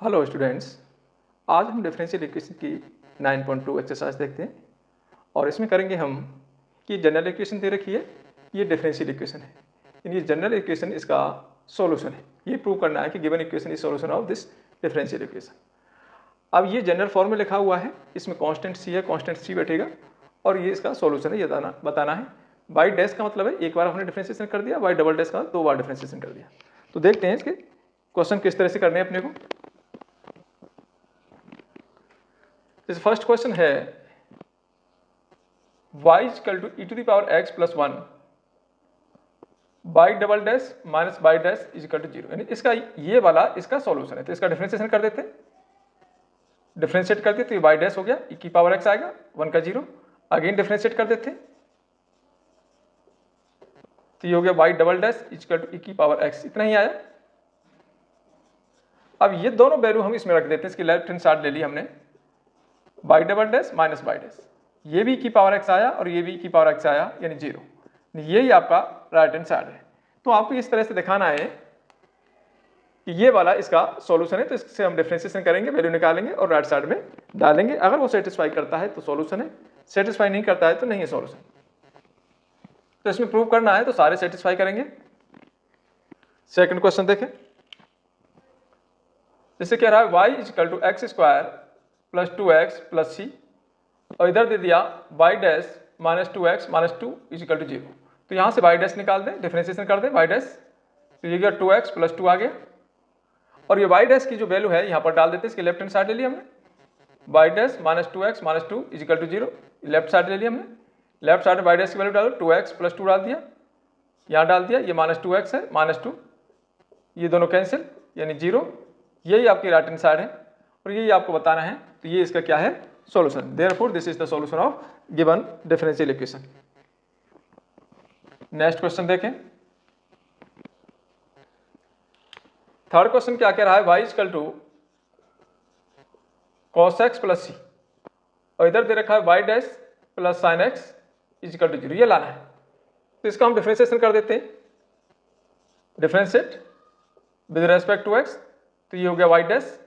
Hello students, आज हम differential equation की 9.2 एक्सरसाइज देखते हैं और इसमें करेंगे हम कि जनरल इक्वेशन दे रखी है, ये डिफरेंशियल इक्वेशन है, यानी ये जनरल इक्वेशन इसका सॉल्यूशन है। ये प्रूव करना है कि given equation is solution of this differential equation. अब ये जनरल फॉर्म में लिखा हुआ है, इसमें कांस्टेंट सी है, कांस्टेंट सी बैठेगा और ये इसका सॉल्यूशन है, ये बताना है। बाई डैश का मतलब है एक बार हमने डिफरेंशिएशन कर दिया, बाई डबल डैश का दो बार डिफरेंशिएशन कर दिया। तो देखते हैं इसके क्वेश्चन किस तरह से करने हैं अपने को। दिस फर्स्ट क्वेश्चन है y equal to e to the power x plus 1 y double dash minus y dash is equal to 0, यानी इसका ये वाला इसका सॉल्यूशन है। तो इसका डिफरेंशिएशन कर देते हैं, डिफरेंशिएट करते तो ये बाई डैश हो गया, e की पावर x आएगा 1 का 0, अगेन डिफरेंशिएट कर देते तो ये हो गया y double dash is equal to e की पावर x, इतना ही आया। अब ये दोनों वैल्यू हम इसमें रख देते हैं, इसकी लेफ्ट हैंड साइड ले ली हमने, by double dash minus y dash, ये भी की पावर x आया और ये भी की पावर x आया यानी 0, यही आपका राइट हैंड साइड है। तो आपको इस तरह से दिखाना है कि ये वाला इसका सॉल्यूशन है, तो इससे हम डिफरेंशिएशन करेंगे, वैल्यू निकालेंगे और राइट साइड में डालेंगे। अगर वो सेटिस्फाई करता है तो सॉल्यूशन है, सेटिस्फाई नहीं करता है तो नहीं है सॉल्यूशन। तो इसमें प्रूव करना है तो सारे सेटिस्फाई करेंगे। सेकंड क्वेश्चन देखें, जैसे कह रहा है y equal to x square plus 2x plus c और इधर दे दिया y dash minus 2x minus 2 equal to 0। तो यहाँ से y डैश निकाल दें, डिफरेंशिएशन कर दें y डैश, तो ये गया 2x प्लस 2 आ गया और ये y डैश की जो वैल्यू है यहाँ पर डाल देते हैं, इसके लेफ्ट हैंड साइड ले लिया हमने, y dash minus 2x minus 2 equal to 0, left side ले लिया हमने, लेफ्ट साइड में y डैश की वैल्यू डालो, 2x प्लस 2 डाल दिया, यहाँ डाल दिया, ये माइनस 2x है माइनस 2, ये दोनों कैंसिल यानी 0, यही आपकी राइट हैंड साइड है और यही आपको बताना है। तो ये इसका क्या है solution, therefore this is the solution of given differential equation. Next question देखें, थर्ड क्वेश्चन क्या कह रहा है, y equal to cos x plus c और इधर दे रखा है y dash plus sine x equal to 0, ये लाना है। तो इसका हम डिफरेंशिएशन कर देते हैं, differentiate with respect to x, तो ये हो गया y डैश,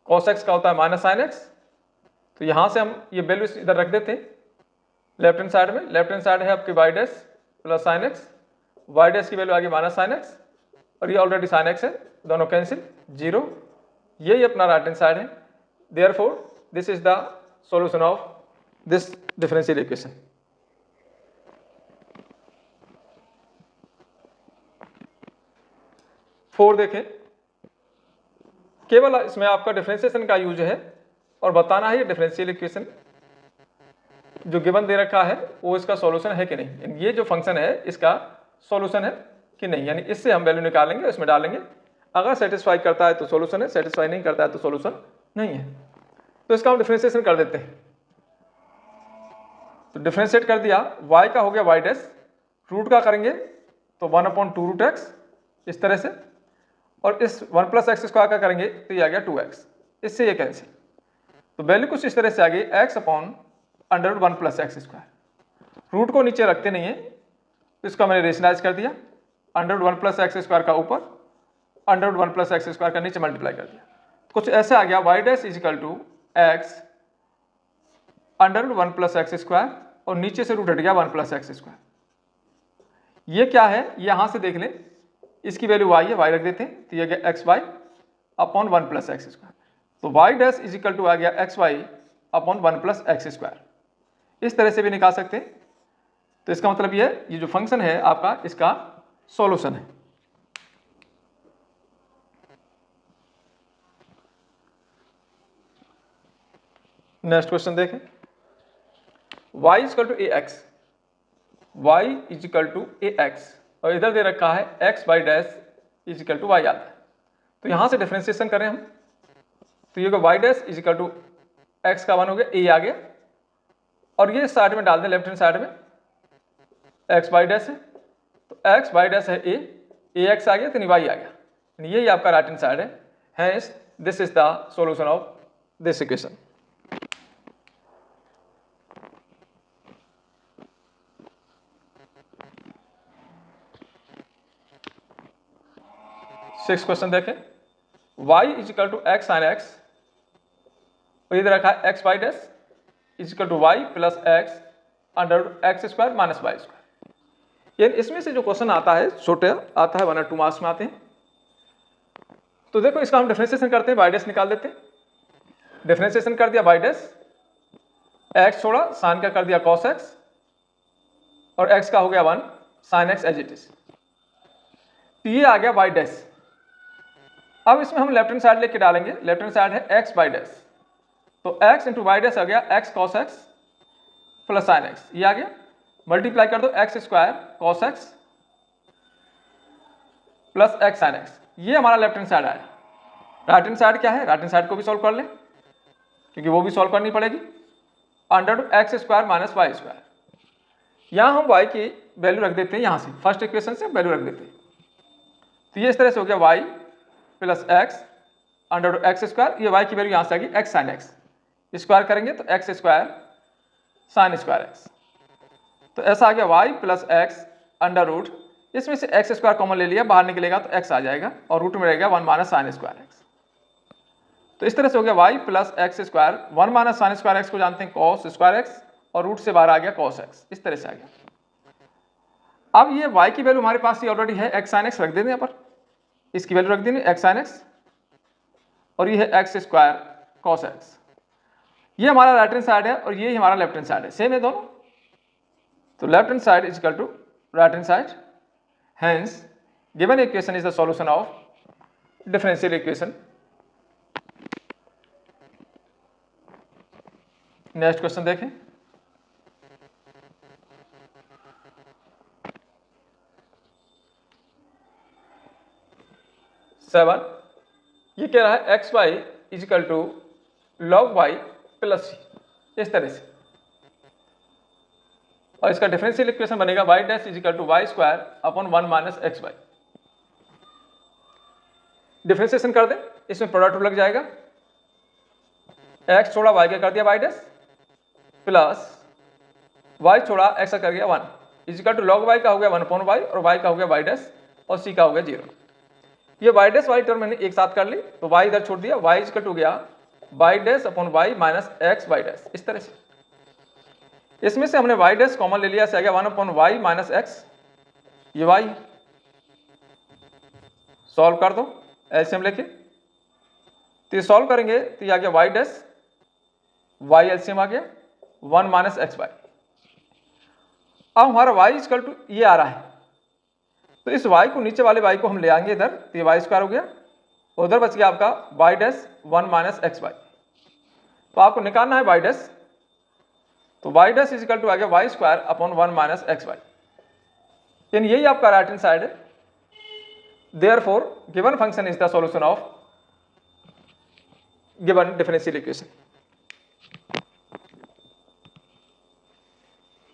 cos x का होता है माइनस साइन x, तो यहाँ से हम ये वैल्यू इधर रख देते हैं लेफ्ट हैंड साइड में, लेफ्ट हैंड साइड है आपकी y dash plus sine x, y dash की वैल्यू आ गई माइनस साइन x और ये ऑलरेडी साइन x है, दोनों कैंसिल 0, यही अपना राइट हैंड साइड है। Therefore this is the solution of this differential equation. Four देखें, केवल इसमें आपका डिफरेंशिएशन का यूज है और बताना है ये डिफरेंशियल इक्वेशन जो गिवन दे रखा है वो इसका सॉल्यूशन है कि नहीं, ये जो फंक्शन है इसका सॉल्यूशन है कि नहीं, यानी इससे हम वैल्यू निकालेंगे, इसमें डालेंगे, अगर सेटिस्फाई करता है तो सॉल्यूशन है, सेटिस्फाई नहीं करता है तो सॉल्यूशन नहीं है। तो इसका हम डिफरेंशिएशन कर देते हैं, तो डिफरेंशिएट कर दिया, y का हो गया y डैश, रूट का करेंगे तो 1/2 रूट x इस तरह से, और इस 1 प्लस एक्स स्क्वायर का करेंगे तो ये आ गया 2x, इससे ये कैंसिल, तो वैल्यू कुछ इस तरह से आ गई x upon under root 1 plus x square, रूट को नीचे रखते नहीं है तो इसका मैंने रेशनलाइज कर दिया, under root 1 plus x square का ऊपर, under root 1 plus x square का नीचे मल्टीप्लाई कर दिया, कुछ ऐसे आ गया y dash is equal to x under root 1 plus x square और नीचे से रूट हट गया 1 प्लस एक्स स्क्वायर। ये क्या है, यहाँ से देख लें, इसकी वैल्यू y है, y रख देते हैं, तो ये गया x y upon 1 plus x square, तो y dash is equal to आ गया x y upon 1 plus x square, इस तरह से भी निकाल सकते हैं। तो इसका मतलब ये जो फंक्शन है आपका इसका सॉल्यूशन है। नेक्स्ट क्वेश्चन देखें, y is equal to a x, y is equal to a x और इधर दे रखा है x by dash is equal to y आता है, तो यहाँ से डिफरेंशिएशन करें हम, तो ये y dash is equal to x का 1 हो गया, a आ गया और ये साइड में डाल दें, लेफ्ट हैंड साइड में x बाई डैश है, तो x बाई डैश है a x आ गया तो y आ गया, यही आपका राइट हैंड साइड है, hence this is the solution of this equation. Six question देखें, y is equal to x sine x, और इधर रखा है x y dash is equal to y plus x under x square minus y square. यानी इसमें से जो question आता है छोटे आता है 1 और 2 मार्क्स में आते हैं। तो देखो इसका हम डिफरेंशिएशन करते हैं, वाई डैश निकाल देते हैं। डिफरेंशिएशन कर दिया वाई डैश, एक्स छोड़ा साइन का कर दिया कॉस एक्स, और एक्स का हो गया 1 sine x as it is. तो ये आ गया वाई डैश। अब इसमें हम लेफ्ट हैंड साइड लेके डालेंगे, लेफ्ट हैंड साइड है एक्स वाई डैश, तो एक्स इंटू वाई डैश आ गया x cos x plus sine x, ये आ गया। मल्टीप्लाई कर दो x square cos x plus x sine x, ये हमारा लेफ्ट हैंड साइड आया। राइट हैंड साइड क्या है, राइट हैंड साइड को भी सॉल्व कर लें क्योंकि वो भी सॉल्व करनी पड़ेगी। Under x square minus y square, यहाँ हम y की वैल्यू रख देते हैं, यहाँ से फर्स्ट इक्वेशन से वैल्यू रख देते हैं। तो ये इस तरह से हो गया y plus x under x square, ये y की वैल्यू यहाँ से आ गई एक्स साइन एक्स, स्क्वायर करेंगे तो x square sine square x. तो ऐसा आ गया y plus x under root, इसमें से एक्स स्क्वायर कॉमन ले लिया, बाहर निकलेगा तो x आ जाएगा और रूट में रहेगा 1 माइनस साइन स्क्वायर एक्स। तो इस तरह से हो गया y plus x square, 1 minus sign square x को जानते हैं कॉस स्क्वायर एक्स, और रूट से बाहर आ गया कॉस एक्स, इस तरह से आ गया। अब ये y की वैल्यू हमारे पास ये ऑलरेडी है एक्स साइन एक्स, रख देंगे यहाँ पर, इसकी वैल्यू रख देंगे एक्स साइन एक्स, और ये है एक्स स्क्वायर कॉस एक्स। ये हमारा राइट हैंड साइड है और ये हमारा लेफ्ट हैंड साइड है, सेम है दोनों। तो left hand side is equal to right hand side, hence given equation is the solution of differential equation. Next question देखें। सेवन, ये कह रहा है x y is equal to log y plus c, इस तरह से, और इसका डिफरेंशियल इक्वेशन बनेगा y dash is equal to y square upon 1 minus x y. Differentiation कर दें, इसमें प्रोडक्ट लग जाएगा, एक्स छोड़ा वाई का कर दिया वाई डैश प्लस वाई छोड़ा एक्स का कर गया 1 is equal to log y का हो गया 1 अपॉन वाई, और वाई का हो गया वाई डैश और सी का हो गया 0। ये वाई डैश वाई टर्म मैंने एक साथ कर ली, तो वाई इधर छोड़ दिया, वाई इज इक्वल टू गया y dash upon y minus x y dash, इस तरह से। इसमें से हमने वाई डैश कॉमन ले लिया, से आ गया 1 अपॉन वाई माइनस एक्स, ये वाई सॉल्व कर दो एलसीएम लेके, तो ये सॉल्व करेंगे तो ये आ गया वाई डैश, वाई एलसीएम आ गया 1 माइनस एक्स वाई। अब हमारा वाई इज इक्वल टू ये आ रहा है, तो इस y को नीचे वाले y को हम ले आएंगे इधर, तो ये वाई स्क्वायर हो गया, उधर बच गया आपका y dash 1 minus x y. तो आपको निकालना है वाई डैश, तो y dash is equal to आ गया y square upon 1 minus x y, यानी यही आपका राइट हैंड साइड है। Therefore given function is the solution of given differential equation.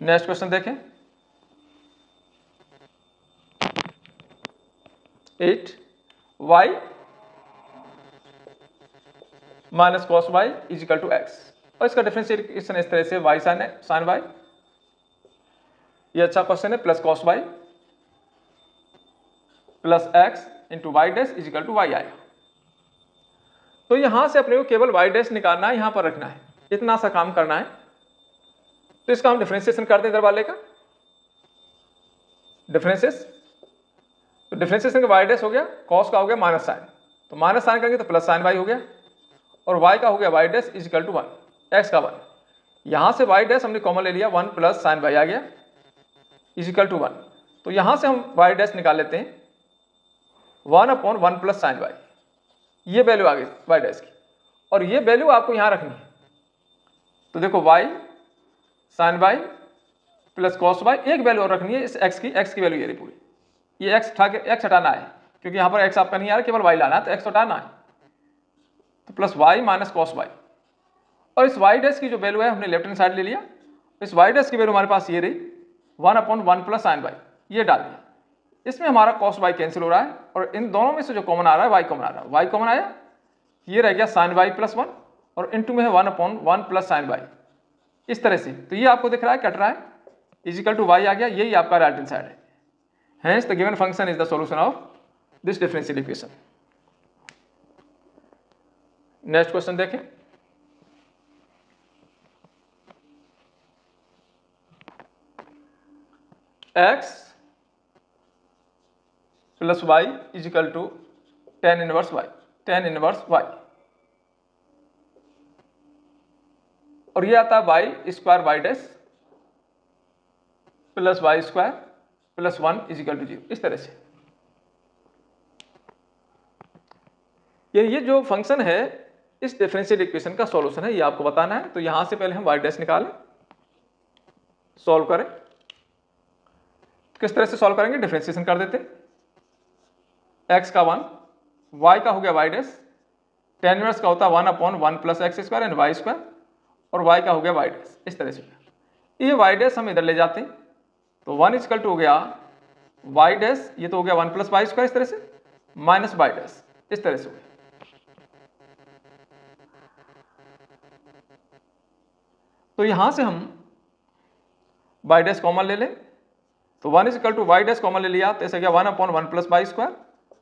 Next question देखें। 8 y minus cos y is equal to x, और इसका differential equation इस तरह से y साइन वाई, ये अच्छा क्वेश्चन है, plus cos y plus x into y dash is equal to y आएगा। तो यहां से अपने को केवल वाई डैश निकालना है, यहां पर रखना है, इतना सा काम करना है। तो इसका हम डिफरेंशिएशन करते हैं इधर वाले का, डिफरेंशिएशन, तो डिफरेंशिएशन का वाई डैश हो गया, कॉस का हो गया माइनस साइन, तो माइनस साइन करेंगे तो प्लस साइन वाई हो गया, और वाई का हो गया y dash is equal to 1, x का 1, यहां से वाई डैश हमने कॉमन ले लिया, 1 प्लस साइन वाई आ गया इज इक्वल टू 1। तो यहां से हम वाई डैश निकाल लेते हैं 1 अपॉन 1 प्लस साइन वाई, ये वैल्यू आ गई वाई डैश की, और ये वैल्यू आपको यहां रखनी है। तो देखो y sine y plus cos y, एक वैल्यू और रखनी है इस एक्स की वैल्यू ये रही पूरी, ये एक्स हटाना है क्योंकि यहाँ पर एक्स आपका नहीं आ रहा, केवल वाई लाना है, तो एक्स हटाना है, तो plus y minus cos y, और इस वाई डैश की जो वैल्यू है हमने लेफ्ट हैंड साइड ले लिया, इस वाई डैश की वैल्यू हमारे पास ये रही 1 अपॉन 1 प्लस साइन वाई, ये डाल दिया, इसमें हमारा कॉस वाई कैंसिल हो रहा है, और इन दोनों में से जो कॉमन आ रहा है वाई कॉमन आ रहा है, वाई कॉमन आया, ये रह गया साइन वाई प्लस 1, और इनटू में है 1 अपॉन 1 प्लस साइन वाई, इस तरह से। तो ये आपको दिख रहा है कट रहा है, इजिकल टू वाई आ गया, यही आपका राइट हैंड साइड है। Hence the given function is the solution of this differential equation. Next question देखें। x plus y is equal to tan inverse y, tan inverse y, और ये आता है y square y dash plus y square plus 1 is equal to 0, इस तरह से। ये जो फंक्शन है इस डिफरेंशियल इक्वेशन का सॉल्यूशन है, ये आपको बताना है। तो यहां से पहले हम वाई डैश निकालें, सॉल्व करें। किस तरह से सॉल्व करेंगे, डिफरेंशिएशन कर देते। x का 1, y का हो गया y डैश, tan इनवर्स का होता है 1/1 plus x square and y square, और y का हो गया y डैश, इस तरह से। ये y डैश हम इधर ले जाते हैं, तो 1 इक्वल टू हो गया y डैश, ये तो हो गया 1 प्लस वाई स्क्वायर, इस तरह से, माइनस y डैश, इस तरह से हो गया। तो यहां से हम y डैश कॉमन ले लें, तो 1 is equal to y dash common ले लिया, तो ऐसे गया 1/1 प्लस वाई स्क्वायर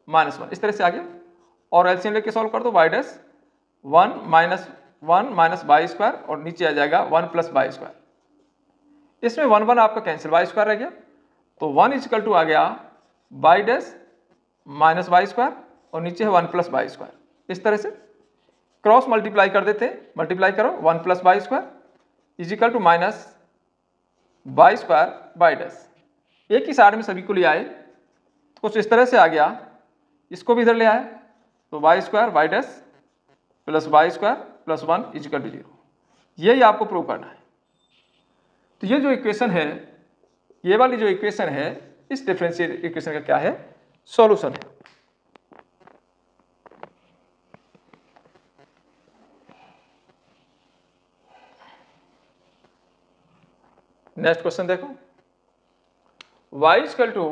माइनस 1, इस तरह से आ गया। और एलसीएम लेके सॉल्व कर दो, y dash 1 minus y square, और नीचे आ जाएगा 1 प्लस वाई स्क्वायर। इसमें 1 आपका कैंसिल, वाई स्क्वायर रह गया, तो 1 इज इक्वल टू आ गया y dash minus y square, और नीचे है 1 प्लस वाई स्क्वायर, इस तरह से। क्रॉस मल्टीप्लाई कर देते हैं, मल्टीप्लाई करो, 1 plus y square is equal to minus y square y dash. एक ही साइड में सभी को ले आए, कुछ इस तरह से आ गया, इसको भी इधर ले आए, तो y square y dash plus y square plus 1 is equal to 0, यही आपको प्रूव करना है। तो ये जो इक्वेशन है, ये वाली जो इक्वेशन है, इस डिफरेंशियल इक्वेशन का क्या है, सॉल्यूशन है। नेक्स्ट क्वेश्चन देखो, y equal to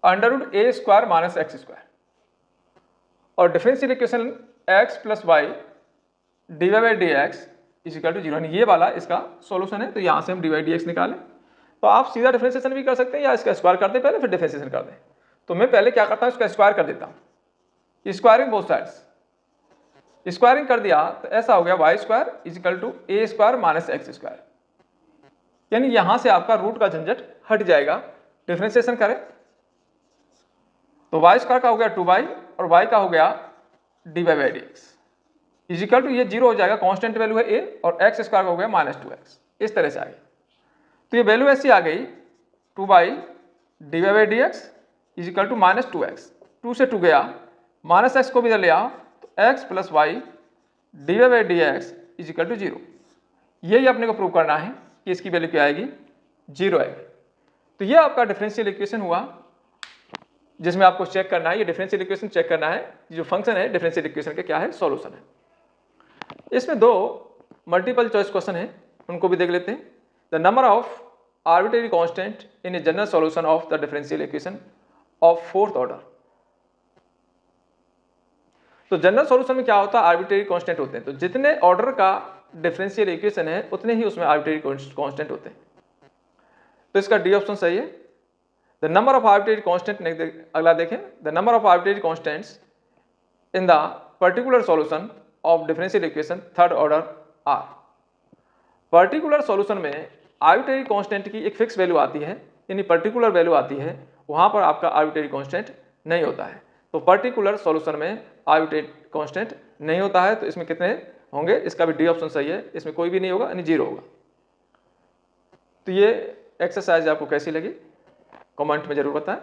under root a square minus x square, और differential equation x plus y d y by d x is equal to 0, ये वाला इसका सॉल्यूशन है। तो यहां से हम डी वाई डी एक्स निकालें, तो आप सीधा डिफरेंशिएशन भी कर सकते हैं या इसका स्क्वायर कर दें पहले, फिर डिफरेंशिएशन कर दें। तो मैं पहले क्या करता हूं, इसका स्क्वायर कर देता हूं, स्क्वायरिंग बोथ साइड्स। स्क्वायरिंग कर दिया तो ऐसा हो गया y square is equal to a square minus x square, यानी यहां से आपका रूट का झंझट हट जाएगा। डिफरेंशिएशन करें तो वाई स्क्वायर का हो गया 2y, और y का हो गया d y by d x is equal to, ये 0 हो जाएगा, कांस्टेंट वैल्यू है a, और x स्क्वायर का हो गया माइनस 2x, इस तरह से आ गई। तो ये वैल्यू ऐसी आ गई 2y d y by d x is equal to minus 2x, 2 से 2 गया, माइनस x को भी इधर ले आओ, तो x plus y d y by d x is equal to 0। यही अपने को प्रूव करना है कि इसकी वैल्यू क्या आएगी, 0 आएगी। तो ये आपका डिफरेंशियल इक्वेशन हुआ, जिसमें आपको चेक करना है, ये डिफरेंशियल इक्वेशन चेक करना है, जो फंक्शन है डिफरेंशियल इक्वेशन का क्या है, सॉल्यूशन है। इसमें 2 मल्टीपल चॉइस क्वेश्चन है, उनको भी देख लेते हैं। The number of arbitrary constant in a general solution of the differential equation of 4th order. तो जनरल सॉल्यूशन में क्या होता है, आर्बिट्रेरी कांस्टेंट होते हैं, तो जितने ऑर्डर का डिफरेंशियल इक्वेशन है उतने ही उसमें आर्बिट्रेरी कांस्टेंट होते हैं। तो इसका डी ऑप्शन सही है। The number of arbitrary constant, अगला देखें, the number of arbitrary constants in the particular solution of differential equation 3rd order are. Particular solution में आर्बिट्रेरी कांस्टेंट की एक फिक्स वैल्यू आती है, यानी पर्टिकुलर वैल्यू आती है, वहां पर आपका आर्बिट्रेरी कांस्टेंट नहीं होता है। तो पर्टिकुलर सॉल्यूशन में आर्बिट्रेरी कांस्टेंट नहीं होता है, तो इसमें कितने होंगे, इसका भी डी ऑप्शन सही है, इसमें कोई भी नहीं होगा, यानी 0 होगा। तो ये एक्सरसाइज आपको कैसी लगी कमेंट में जरूर बताएं।